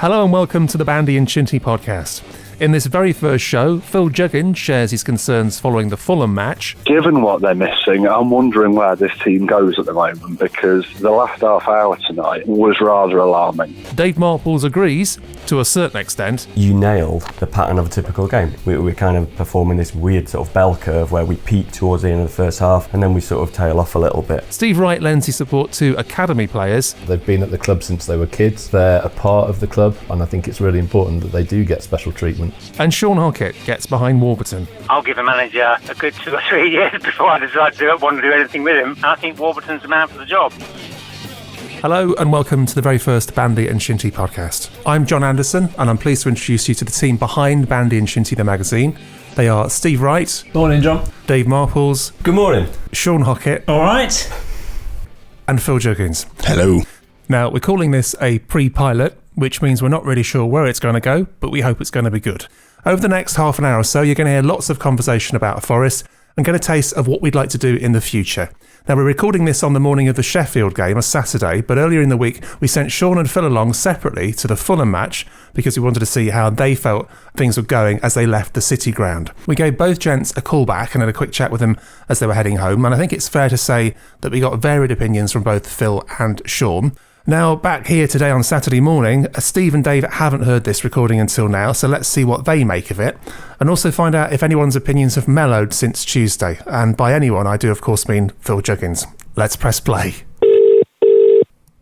Hello and welcome to the Bandy and Shinty podcast. In this very first show, Phil Juggins shares his concerns following the Fulham match. Given what they're missing, I'm wondering where this team goes at the moment, because the last half hour tonight was rather alarming. Dave Marples agrees, to a certain extent. You nailed the pattern of a typical game. We're kind of performing this weird sort of bell curve where we peak towards the end of the first half and then we sort of tail off a little bit. Steve Wright lends his support to academy players. They've been at the club since they were kids. They're a part of the club, and I think it's really important that they do get special treatment. And Sean Hockett gets behind Warburton. I'll give a manager a good 2 or 3 years before I decide to want to do anything with him. I think Warburton's the man for the job. Hello and welcome to the very first Bandy and Shinty podcast. I'm John Anderson and I'm pleased to introduce you to the team behind Bandy and Shinty the magazine. They are Steve Wright. Morning, John. Dave Marples. Good morning. Sean Hockett. All right. And Phil Juggins. Hello. Now, we're calling this a pre-pilot, which means we're not really sure where it's going to go, but we hope it's going to be good. Over the next half an hour or so, you're going to hear lots of conversation about Forest and get a taste of what we'd like to do in the future. Now, we're recording this on the morning of the Sheffield game, a Saturday, but earlier in the week, we sent Sean and Phil along separately to the Fulham match because we wanted to see how they felt things were going as they left the City ground. We gave both gents a call back and had a quick chat with them as they were heading home, and I think it's fair to say that we got varied opinions from both Phil and Sean. Now, back here today on Saturday morning, Steve and Dave haven't heard this recording until now, so let's see what they make of it, and also find out if anyone's opinions have mellowed since Tuesday. And by anyone, I do of course mean Phil Juggins. Let's press play.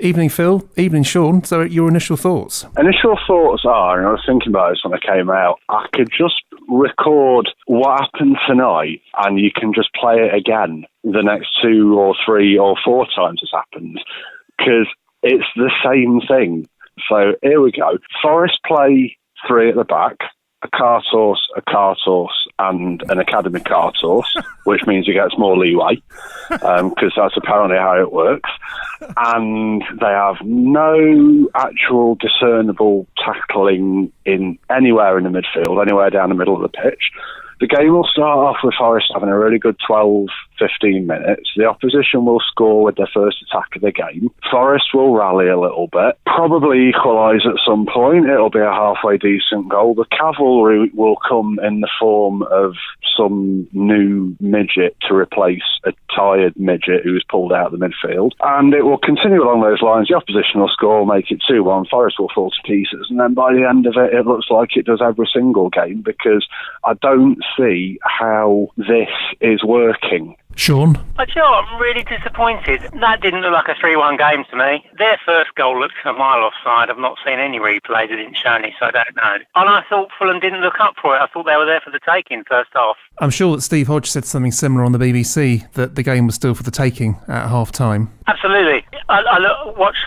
Evening, Phil. Evening, Sean. So, your initial thoughts? Initial thoughts are, and I was thinking about this when I came out, I could just record what happened tonight and you can just play it again the next 2 or 3 or 4 times it's happened, because it's the same thing. So here we go. Forest play 3 at the back, a cart horse, and an academy cart horse, which means he gets more leeway, because that's apparently how it works. And they have no actual discernible tackling in anywhere in the midfield, anywhere down the middle of the pitch. The game will start off with Forest having a really good 12, 15 minutes. The opposition will score with their first attack of the game. Forest will rally a little bit, probably equalise at some point. It'll be a halfway decent goal. The cavalry will come in the form of some new midget to replace a tired midget who's pulled out of the midfield. And it will continue along those lines. The opposition will score, make it 2-1. Forest will fall to pieces. And then by the end of it, it looks like it does every single game, because I don't see how this is working. Sean? I'm really disappointed. That didn't look like a 3-1 game to me. Their first goal looked a mile offside. I've not seen any replays. They didn't show any, so I don't know. And I thought Fulham didn't look up for it. I thought they were there for the taking first half. I'm sure that Steve Hodge said something similar on the BBC, that the game was still for the taking at half-time. Absolutely.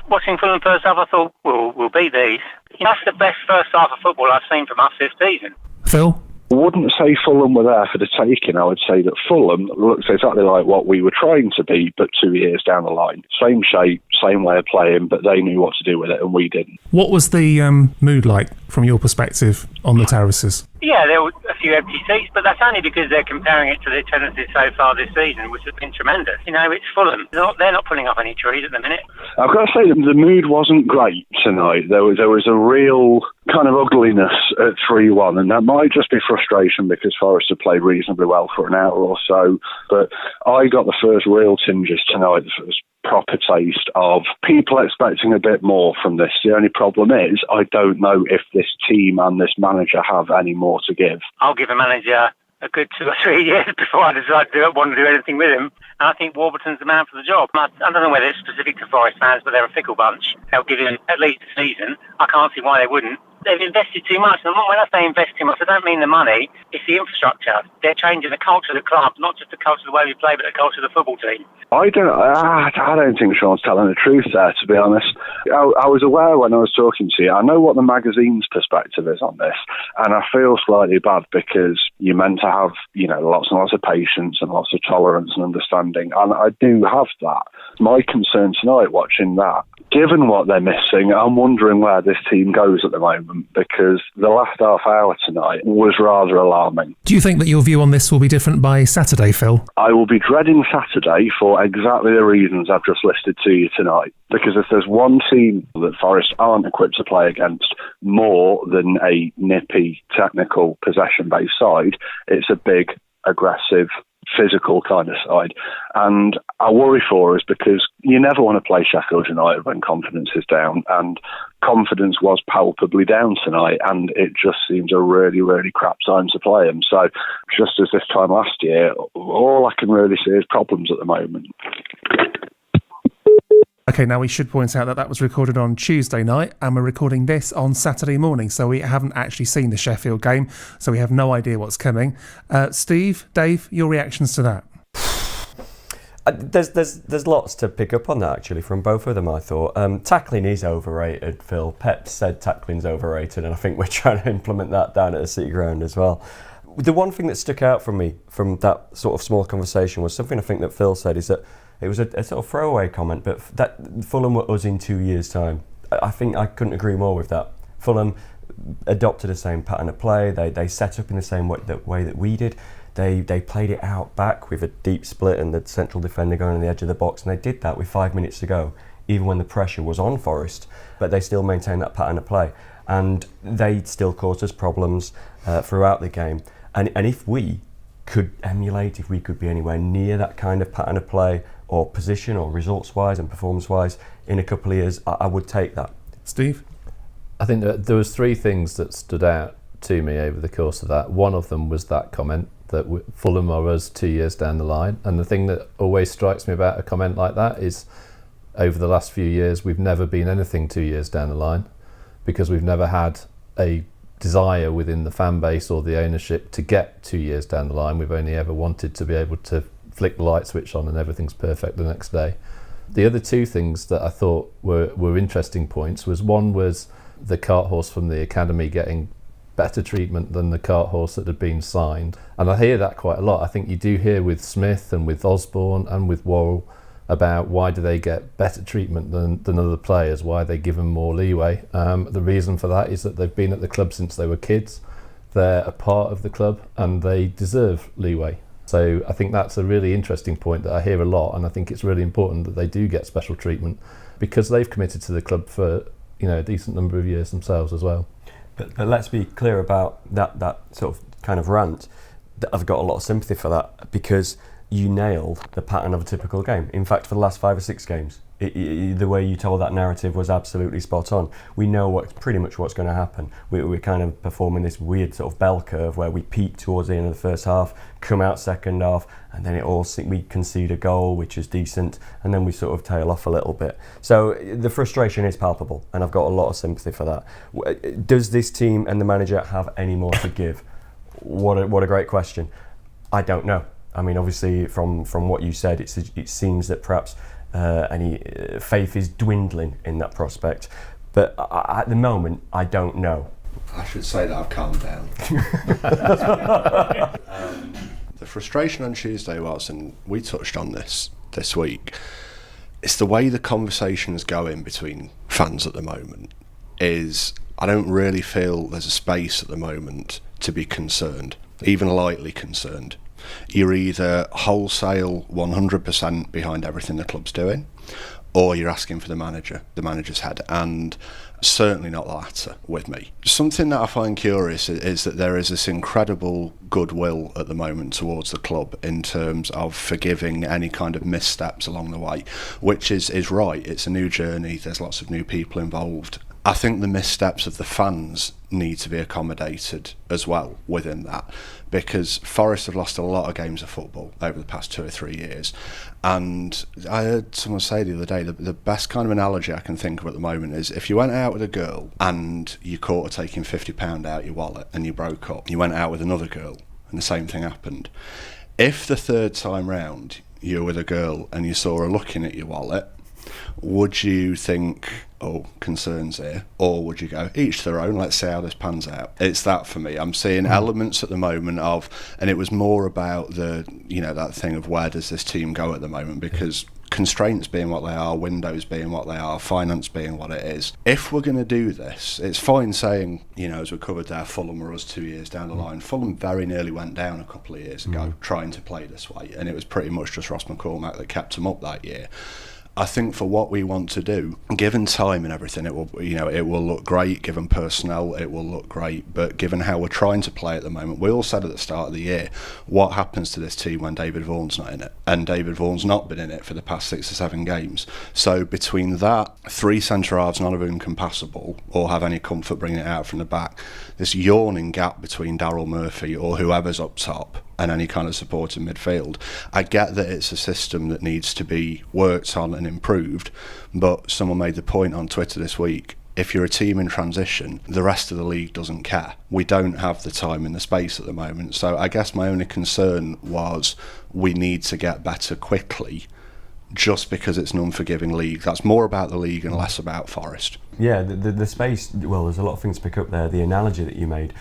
Watching Fulham first half, I thought, we'll beat these. That's the best first half of football I've seen from us this season. Phil? I wouldn't say Fulham were there for the taking. I would say that Fulham looks exactly like what we were trying to be, but 2 years down the line. Same shape, same way of playing, but they knew what to do with it and we didn't. What was the mood like from your perspective on the terraces? Yeah, there were a few empty seats, but that's only because they're comparing it to the attendances so far this season, which has been tremendous. You know, it's Fulham. They're not pulling off any trees at the minute. I've got to say, the mood wasn't great tonight. There was a real kind of ugliness at 3-1, and that might just be frustration because Forest had played reasonably well for an hour or so. But I got the first real tinges tonight, the first proper taste of people expecting a bit more from this. The only problem is I don't know if this team and this manager have any more to give. I'll give a manager a good 2 or 3 years before I decide to want to do anything with him. And I think Warburton's the man for the job. I don't know whether it's specific to Forest fans, but they're a fickle bunch. They'll give him at least a season. I can't see why they wouldn't. They've invested too much. And when I say invest too much, I don't mean the money. It's the infrastructure. They're changing the culture of the club, not just the culture of the way we play, but the culture of the football team. I don't think Sean's telling the truth there, to be honest. I was aware when I was talking to you. I know what the magazine's perspective is on this, and I feel slightly bad because you're meant to have, lots and lots of patience and lots of tolerance and understanding, and I do have that. My concern tonight watching that, given what they're missing, I'm wondering where this team goes at the moment, because the last half hour tonight was rather alarming. Do you think that your view on this will be different by Saturday, Phil? I will be dreading Saturday for exactly the reasons I've just listed to you tonight. Because if there's one team that Forest aren't equipped to play against more than a nippy, technical, possession-based side, it's a big, aggressive, physical kind of side. And I worry for us because you never want to play Sheffield United when confidence is down, and confidence was palpably down tonight, and it just seems a really, really crap time to play them. So just as this time last year, all I can really see is problems at the moment. Okay, now we should point out that that was recorded on Tuesday night, and we're recording this on Saturday morning, so we haven't actually seen the Sheffield game, so we have no idea what's coming. Steve, Dave, your reactions to that? There's lots to pick up on that, actually, from both of them, I thought. Tackling is overrated, Phil. Pep said tackling's overrated, and I think we're trying to implement that down at the City Ground as well. The one thing that stuck out for me from that sort of small conversation was something I think that Phil said, is that it was a sort of throwaway comment, but that Fulham were us in 2 years' time. I think I couldn't agree more with that. Fulham adopted the same pattern of play. They set up in the same way that we did. They played it out back with a deep split and the central defender going on the edge of the box, and they did that with 5 minutes to go, even when the pressure was on Forest. But they still maintained that pattern of play, and they still caused us problems throughout the game. And if we could emulate, if we could be anywhere near that kind of pattern of play, or position, or results-wise and performance-wise, in a couple of years, I would take that. Steve? I think that there was three things that stood out to me over the course of that. One of them was that comment that Fulham are us 2 years down the line. And the thing that always strikes me about a comment like that is, over the last few years, we've never been anything 2 years down the line, because we've never had a desire within the fan base or the ownership to get 2 years down the line. We've only ever wanted to be able to flick the light switch on and everything's perfect the next day. The other two things that I thought were interesting points was, one was the cart horse from the academy getting better treatment than the cart horse that had been signed. And I hear that quite a lot. I think you do hear with Smith and with Osborne and with Worrell about why do they get better treatment than other players, why they give them more leeway. The reason for that is that they've been at the club since they were kids. They're a part of the club and they deserve leeway. So I think that's a really interesting point that I hear a lot, and I think it's really important that they do get special treatment, because they've committed to the club for a decent number of years themselves as well. But let's be clear about that sort of kind of rant. I've got a lot of sympathy for that, because you nailed the pattern of a typical game. In fact, for the last 5 or 6 games, the way you told that narrative was absolutely spot on. We know pretty much what's going to happen. We're kind of performing this weird sort of bell curve where we peak towards the end of the first half, come out second half, and then we concede a goal, which is decent, and then we sort of tail off a little bit. So the frustration is palpable, and I've got a lot of sympathy for that. Does this team and the manager have any more to give? What a great question. I don't know. I mean, obviously, from what you said, it seems that perhaps any faith is dwindling in that prospect. But at the moment, I don't know. I should say that I've calmed down. The frustration on Tuesday was, and we touched on this week, it's the way the conversation is going between fans at the moment. I don't really feel there's a space at the moment to be concerned, even lightly concerned. You're either wholesale 100% behind everything the club's doing, or you're asking for the manager's head, and certainly not the latter with me. Something that I find curious is that there is this incredible goodwill at the moment towards the club in terms of forgiving any kind of missteps along the way, which is right. It's a new journey, there's lots of new people involved. I think the missteps of the fans need to be accommodated as well within that, because Forest have lost a lot of games of football over the past 2 or 3 years. And I heard someone say the other day, the best kind of analogy I can think of at the moment is, if you went out with a girl and you caught her taking £50 out your wallet and you broke up, you went out with another girl and the same thing happened. If the third time round you're with a girl and you saw her looking at your wallet, would you think, oh, concerns here? Or would you go, each their own, let's see how this pans out? It's that for me. I'm seeing elements at the moment of, and it was more about that thing of, where does this team go at the moment? Because constraints being what they are, windows being what they are, finance being what it is. If we're going to do this, it's fine saying, as we covered there, Fulham were us 2 years down the line. Fulham very nearly went down a couple of years ago trying to play this way, and it was pretty much just Ross McCormack that kept them up that year. I think for what we want to do, given time and everything, it will look great. Given personnel, it will look great. But given how we're trying to play at the moment, we all said at the start of the year, what happens to this team when David Vaughan's not in it? And David Vaughan's not been in it for the past 6 or 7 games. So between that, 3 centre-halves, none of whom can pass the ball or have any comfort bringing it out from the back, this yawning gap between Daryl Murphy or whoever's up top and any kind of support in midfield. I get that it's a system that needs to be worked on and improved, but someone made the point on Twitter this week, if you're a team in transition, the rest of the league doesn't care. We don't have the time and the space at the moment. So I guess my only concern was we need to get better quickly, just because it's an unforgiving league. That's more about the league and less about Forest. Yeah, the space, well, there's a lot of things to pick up there. The analogy that you made,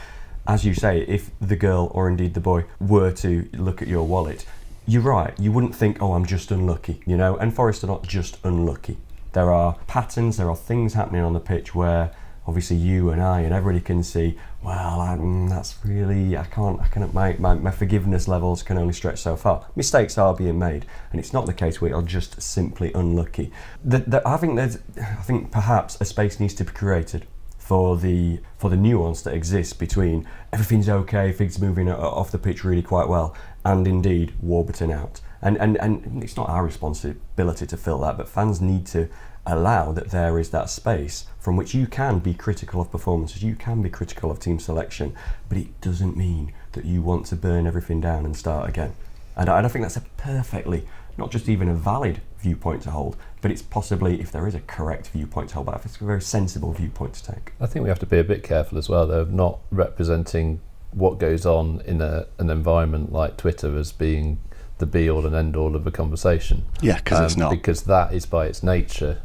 as you say, if the girl or indeed the boy were to look at your wallet, you're right, you wouldn't think, oh, I'm just unlucky, and Forest are not just unlucky. There are patterns, there are things happening on the pitch where obviously you and I and everybody can see, well, that's really, my forgiveness levels can only stretch so far. Mistakes are being made, and it's not the case where you're just simply unlucky. I think perhaps a space needs to be created for the nuance that exists between everything's okay, things moving off the pitch really quite well, and indeed Warburton out. And it's not our responsibility to fill that, but fans need to allow that there is that space from which you can be critical of performances, you can be critical of team selection, but it doesn't mean that you want to burn everything down and start again. And I think that's a perfectly, not just even a valid viewpoint to hold, but it's possibly, if there is a correct viewpoint to hold, but I think it's a very sensible viewpoint to take. I think we have to be a bit careful as well, though, of not representing what goes on in an environment like Twitter as being the be-all and end-all of a conversation. Yeah, because it's not. Because that is by its nature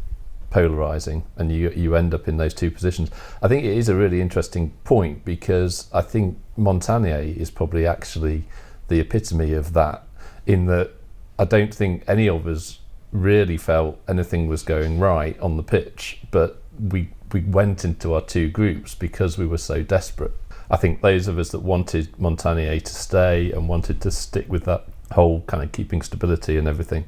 polarising, and you end up in those two positions. I think it is a really interesting point, because I think Montagnier is probably actually the epitome of that, in that I don't think any of us really felt anything was going right on the pitch, but we went into our 2 groups because we were so desperate. I think those of us that wanted Montagnier to stay and wanted to stick with that whole kind of keeping stability and everything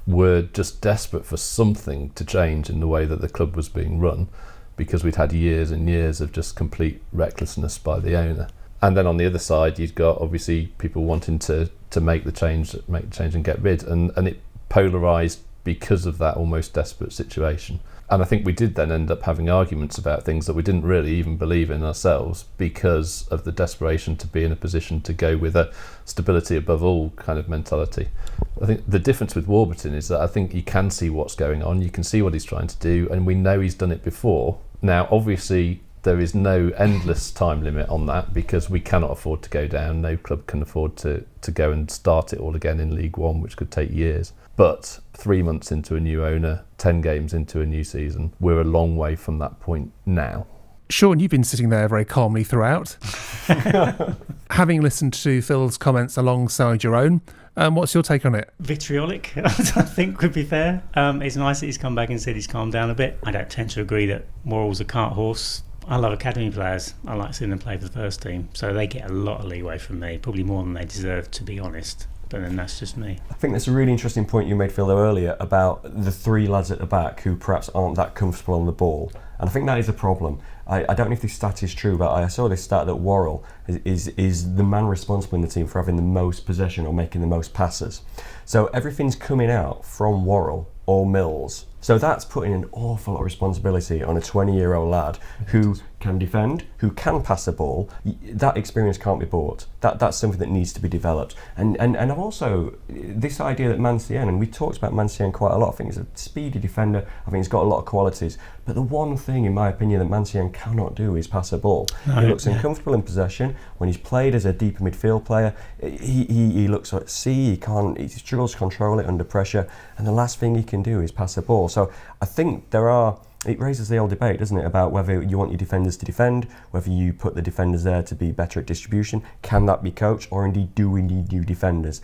were just desperate for something to change in the way that the club was being run, because we'd had years and years of just complete recklessness by the owner. And then on the other side, you've got obviously people wanting to make the change and get rid, and it polarised because of that almost desperate situation. And I think we did then end up having arguments about things that we didn't really even believe in ourselves, because of the desperation to be in a position to go with a stability above all kind of mentality. I think the difference with Warburton is that I think you can see what's going on, you can see what he's trying to do, and we know he's done it before. Now, obviously, there is no endless time limit on that, because we cannot afford to go down. No club can afford to go and start it all again in League One, which could take years. But 3 months into a new owner, 10 games into a new season, we're a long way from that point now. Sean, you've been sitting there very calmly throughout. Having listened to Phil's comments alongside your own, what's your take on it? Vitriolic, I think would be fair. It's nice that he's come back and said he's calmed down a bit. I don't tend to agree that Worrell's a cart horse. I love academy players. I like seeing them play for the first team, so they get a lot of leeway from me, probably more than they deserve, to be honest. But then that's just me. I think that's a really interesting point you made, Phil, earlier about the 3 lads at the back who perhaps aren't that comfortable on the ball. And I think that is a problem. I don't know if this stat is true, but I saw this stat that Worrell is the man responsible in the team for having the most possession or making the most passes. So everything's coming out from Worrell or Mills. So that's putting an awful lot of responsibility on a 20-year-old lad who can defend, who can pass the ball. That experience can't be bought. That's something that needs to be developed. And I've also, this idea that Mancienne, and we talked about Mancienne quite a lot, I think he's a speedy defender, I think he's got a lot of qualities, but the one thing, in my opinion, that Mancienne cannot do is pass a ball. He looks uncomfortable in possession. When he's played as a deeper midfield player, he looks at sea, he struggles to control it under pressure, and the last thing he can do is pass a ball. So I think it raises the old debate, doesn't it, about whether you want your defenders to defend, whether you put the defenders there to be better at distribution. Can that be coached, or indeed do we need new defenders?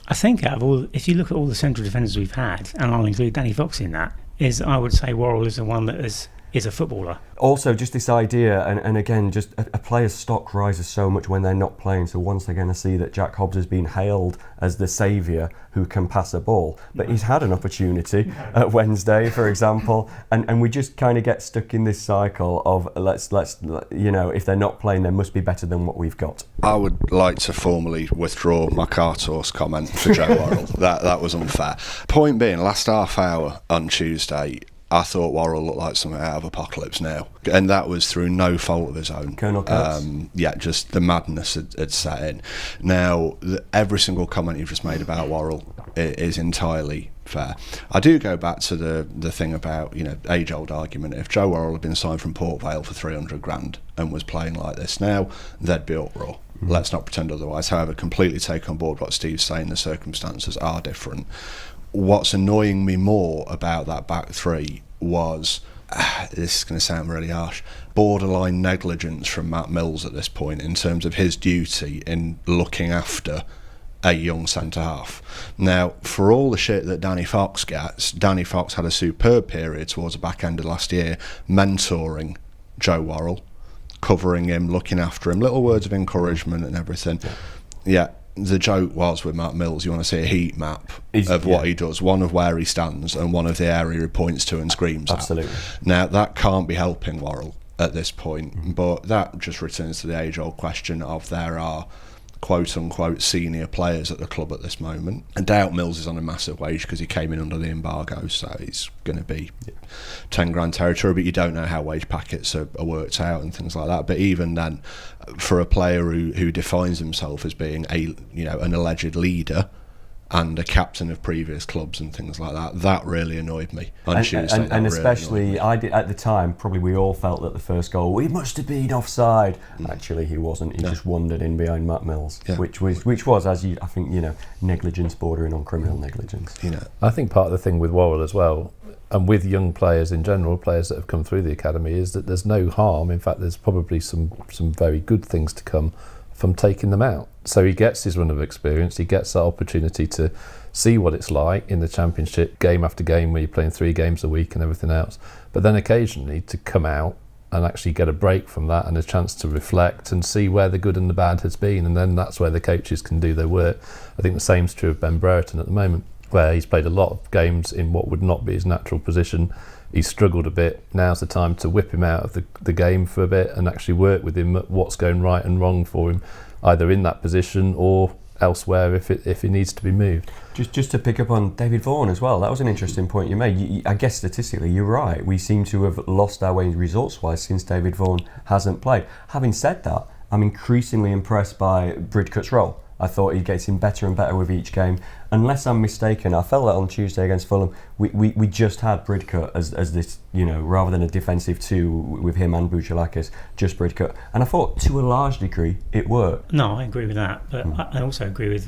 I think if you look at all the central defenders we've had, and I'll include Danny Fox in that, I would say Worrell is the one that has is a footballer. Also, just this idea, and again, just a player's stock rises so much when they're not playing. So once they're going to see that Jack Hobbs has been hailed as the saviour who can pass a ball, but he's had an opportunity at Wednesday, for example, and we just kind of get stuck in this cycle of let's if they're not playing, they must be better than what we've got. I would like to formally withdraw my cart horse comment for Joe Worrell. That was unfair. Point being, last half hour on Tuesday, I thought Worrell looked like something out of Apocalypse Now, and that was through no fault of his own. Colonel Kurtz. Just the madness had set in. Now, every single comment you've just made about Worrell is entirely fair. I do go back to the thing about, age-old argument. If Joe Worrell had been signed from Port Vale for 300 grand and was playing like this now, there'd be uproar. Let's not pretend otherwise. However, completely take on board what Steve's saying. The circumstances are different. What's annoying me more about that back three was, this is going to sound really harsh, borderline negligence from Matt Mills at this point in terms of his duty in looking after a young centre-half. Now, for all the shit that Danny Fox gets, Danny Fox had a superb period towards the back end of last year, mentoring Joe Worrell, covering him, looking after him, little words of encouragement and everything. Yeah. The joke was with Matt Mills, you want to see a heat map of what he does, one of where he stands and one of the area he points to and screams Absolutely. at. Now, that can't be helping Worrell at this point, but that just returns to the age-old question of there are quote-unquote senior players at the club at this moment. I doubt Mills is on a massive wage because he came in under the embargo, so he's going to be 10 grand territory, but you don't know how wage packets are worked out and things like that. But even then, for a player who defines himself as being an alleged leader and a captain of previous clubs and things like that, that really annoyed me on Tuesday. And especially, I did at the time, probably we all felt that the first goal, he must have been offside. Actually, he wasn't. He just wandered in behind Matt Mills, which was, as I think, negligence bordering on criminal negligence. I think part of the thing with Worrell as well, and with young players in general, players that have come through the academy, is that there's no harm. In fact, there's probably some very good things to come from taking them out. So he gets his run of experience, he gets that opportunity to see what it's like in the Championship, game after game, where you're playing 3 games a week and everything else. But then occasionally to come out and actually get a break from that and a chance to reflect and see where the good and the bad has been, and then that's where the coaches can do their work. I think the same's true of Ben Brereton at the moment, where he's played a lot of games in what would not be his natural position. He's struggled a bit. Now's the time to whip him out of the game for a bit and actually work with him at what's going right and wrong for him, either in that position or elsewhere if he needs to be moved. Just to pick up on David Vaughan as well, that was an interesting point you made. I guess statistically you're right. We seem to have lost our way results-wise since David Vaughan hasn't played. Having said that, I'm increasingly impressed by Bridcut's role. I thought he gets in better and better with each game. Unless I'm mistaken, I felt that on Tuesday against Fulham, we just had Bridcut as this, rather than a defensive two with him and Bouchalakis, just Bridcut. And I thought, to a large degree, it worked. No, I agree with that. But I also agree with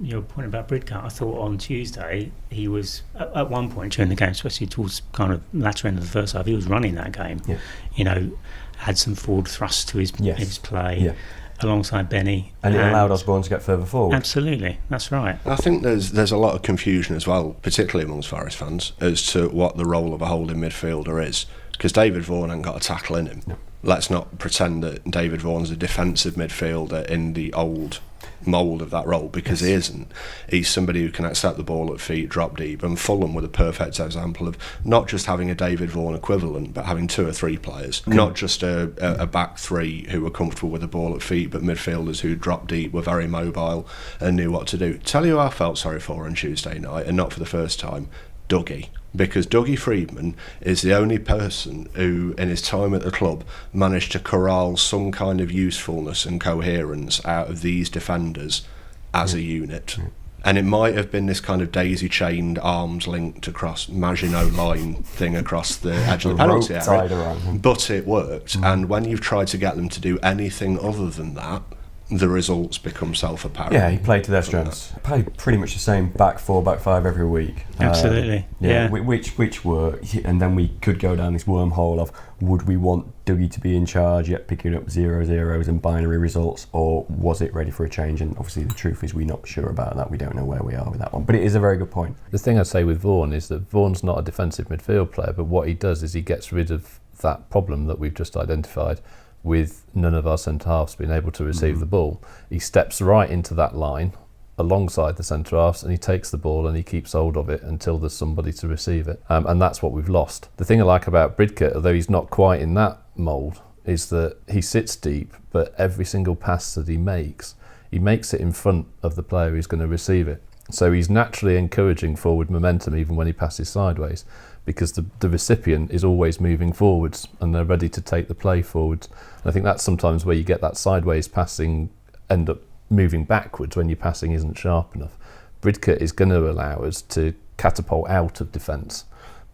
your point about Bridcut. I thought on Tuesday, he was, at one point during the game, especially towards kind of latter end of the first half, he was running that game. Yeah. Had some forward thrust to his play. Yeah. Alongside Benny, and it allowed Osborne to get further forward. Absolutely, that's right. I think there's a lot of confusion as well, particularly amongst Forest fans, as to what the role of a holding midfielder is, because David Vaughan ain't got a tackle in him. No. Let's not pretend that David Vaughan's a defensive midfielder in the old mould of that role, because he isn't. He's somebody who can accept the ball at feet, drop deep, and Fulham were the perfect example of not just having a David Vaughan equivalent, but having 2 or 3 players, not just a back 3 who were comfortable with the ball at feet, but midfielders who dropped deep, were very mobile and knew what to do. Tell you who I felt sorry for on Tuesday night, and not for the first time, Dougie. Because Dougie Freedman is the only person who, in his time at the club, managed to corral some kind of usefulness and coherence out of these defenders as a unit. And it might have been this kind of daisy-chained, arms linked across Maginot line thing across the edge of the penalty area. But it worked. And when you've tried to get them to do anything other than that, the results become self-apparent. Yeah, he played to their strengths. Played pretty much the same back four, back five every week. Absolutely. Yeah. Which were, and then we could go down this wormhole of, would we want Dougie to be in charge yet picking up 0-0s and binary results, or was it ready for a change? And obviously the truth is we're not sure about that. We don't know where we are with that one. But it is a very good point. The thing I'd say with Vaughan is that Vaughan's not a defensive midfield player, but what he does is he gets rid of that problem that we've just identified with none of our centre-halves being able to receive the ball. He steps right into that line alongside the centre-halves and he takes the ball and he keeps hold of it until there's somebody to receive it. And that's what we've lost. The thing I like about Bridcut, although he's not quite in that mould, is that he sits deep, but every single pass that he makes it in front of the player who's going to receive it. So he's naturally encouraging forward momentum even when he passes sideways, because the recipient is always moving forwards and they're ready to take the play forwards. And I think that's sometimes where you get that sideways passing end up moving backwards when your passing isn't sharp enough. Bridcut is going to allow us to catapult out of defence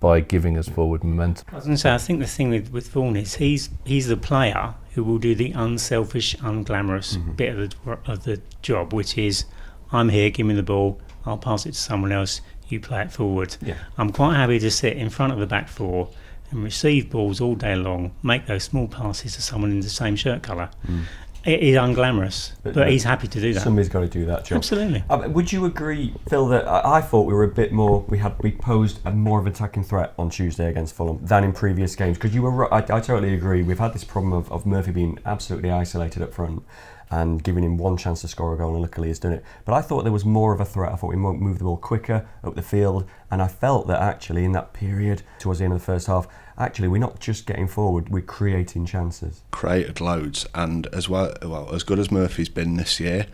by giving us forward momentum. I was going to say, I think the thing with Vaughan is he's the player who will do the unselfish, unglamorous bit of the job, which is, I'm here, give me the ball, I'll pass it to someone else, you play it forward. Yeah. I'm quite happy to sit in front of the back four and receive balls all day long, make those small passes to someone in the same shirt colour. It is unglamorous, but he's happy to do that. Somebody's got to do that job. Absolutely. Would you agree, Phil, that I thought we were a bit more, we posed a more of an attacking threat on Tuesday against Fulham than in previous games? Because you were right, I totally agree. We've had this problem of Murphy being absolutely isolated up front and giving him one chance to score a goal, and luckily he's done it. But I thought there was more of a threat. I thought we might move the ball quicker up the field, and I felt that actually in that period towards the end of the first half, actually we're not just getting forward, we're creating chances. Created loads, and as well as good as Murphy's been this year,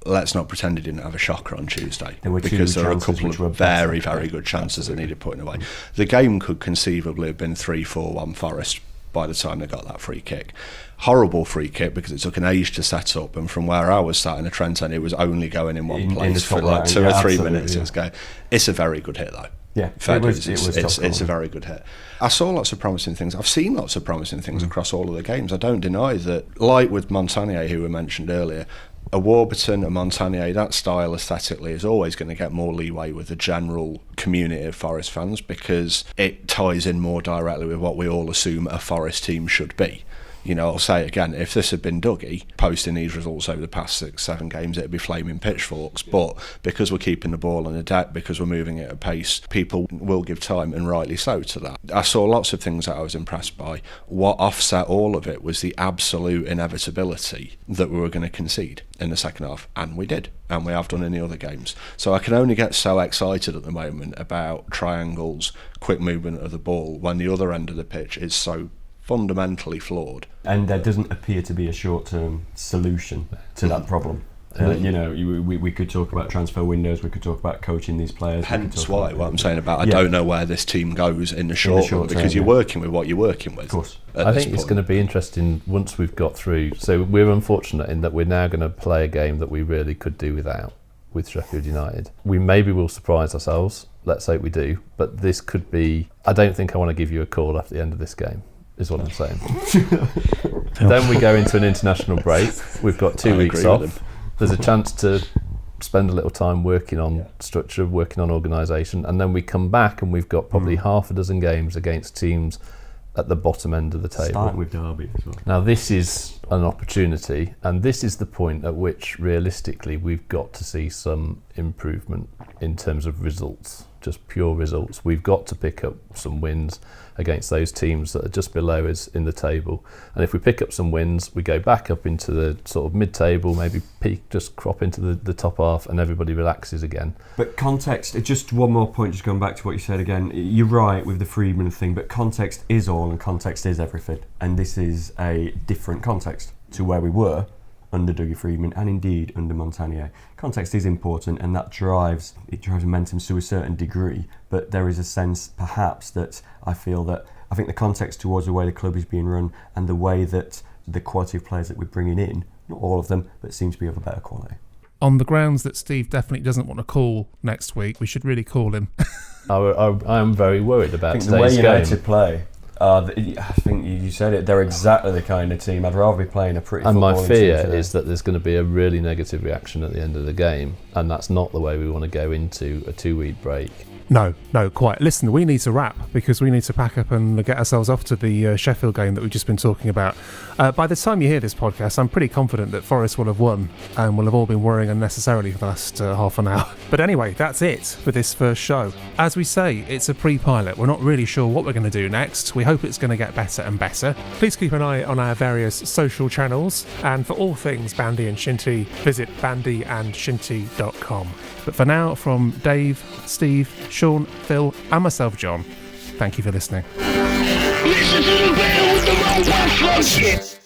let's not pretend he didn't have a shocker on Tuesday, because there are a couple of very good chances that needed putting away. The game could conceivably have been 3-4-1 Forest by the time they got that free kick. Horrible free kick because it took an age to set up, and from where I was sat in the Trent End, it was only going in one place for like 2 or 3 minutes. Yeah. It's a very good hit though. Yeah, it's a very good hit. I saw lots of promising things. I've seen lots of promising things across all of the games. I don't deny that, like with Montagnier, who we mentioned earlier, a Warburton, a Montagnier, that style aesthetically is always going to get more leeway with the general community of Forest fans because it ties in more directly with what we all assume a Forest team should be. You know, I'll say it again, if this had been Dougie posting these results over the past 6-7 games, it'd be flaming pitchforks. But because we're keeping the ball on the deck, because we're moving it at pace, people will give time, and rightly so, to that. I saw lots of things that I was impressed by. What offset all of it was the absolute inevitability that we were going to concede in the second half, and we did, and we have done in the other games. So I can only get so excited at the moment about triangles, quick movement of the ball, when the other end of the pitch is so fundamentally flawed. And there doesn't appear to be a short-term solution to that problem. You know, we could talk about transfer windows, we could talk about coaching these players. Hence why, what I'm saying about, I don't know where this team goes in the short run, because you're working with what you're working with. Of course. I think it's going to be interesting once we've got through. So we're unfortunate in that we're now going to play a game that we really could do without with Sheffield United. We maybe will surprise ourselves, let's hope we do, but this could be, I don't think I want to give you a call after the end of this game, is what I'm saying. Then we go into an international break. We've got 2 weeks off. There's a chance to spend a little time working on structure, working on organisation, and then we come back and we've got probably half a dozen games against teams at the bottom end of the table. Starting with Derby as well. Now this is an opportunity, and this is the point at which realistically we've got to see some improvement in terms of results, just pure results. We've got to pick up some wins against those teams that are just below us in the table, and if we pick up some wins, we go back up into the sort of mid-table, maybe peak, just crop into the top half, and everybody relaxes again. But context, just one more point, just going back to what you said again, you're right with the Friedman thing, but context is all and context is everything, and this is a different context to where we were under Dougie Friedman and indeed under Montagnier. Context is important, and that drives momentum to a certain degree, but there is a sense perhaps that I think the context towards the way the club is being run and the way that the quality of players that we're bringing in, not all of them, but seems to be of a better quality. On the grounds that Steve definitely doesn't want to call next week, we should really call him. I'm very worried about today's game. The way United play, I think you said it. They're exactly the kind of team I'd rather be playing a pretty. And my footballing fear team today. is that there's going to be a really negative reaction at the end of the game, and that's not the way we want to go into a 2-week break. No, quite. Listen, we need to wrap because we need to pack up and get ourselves off to the Sheffield game that we've just been talking about. By the time you hear this podcast, I'm pretty confident that Forest will have won and will have all been worrying unnecessarily for the last half an hour. But anyway, that's it for this first show. As we say, it's a pre-pilot. We're not really sure what we're going to do next. We hope it's going to get better and better. Please keep an eye on our various social channels. And for all things Bandy and Shinty, visit bandyandshinty.com. But for now, from Dave, Steve, Sean, Phil, and myself, John, thank you for listening. Listen to the band with the low shit.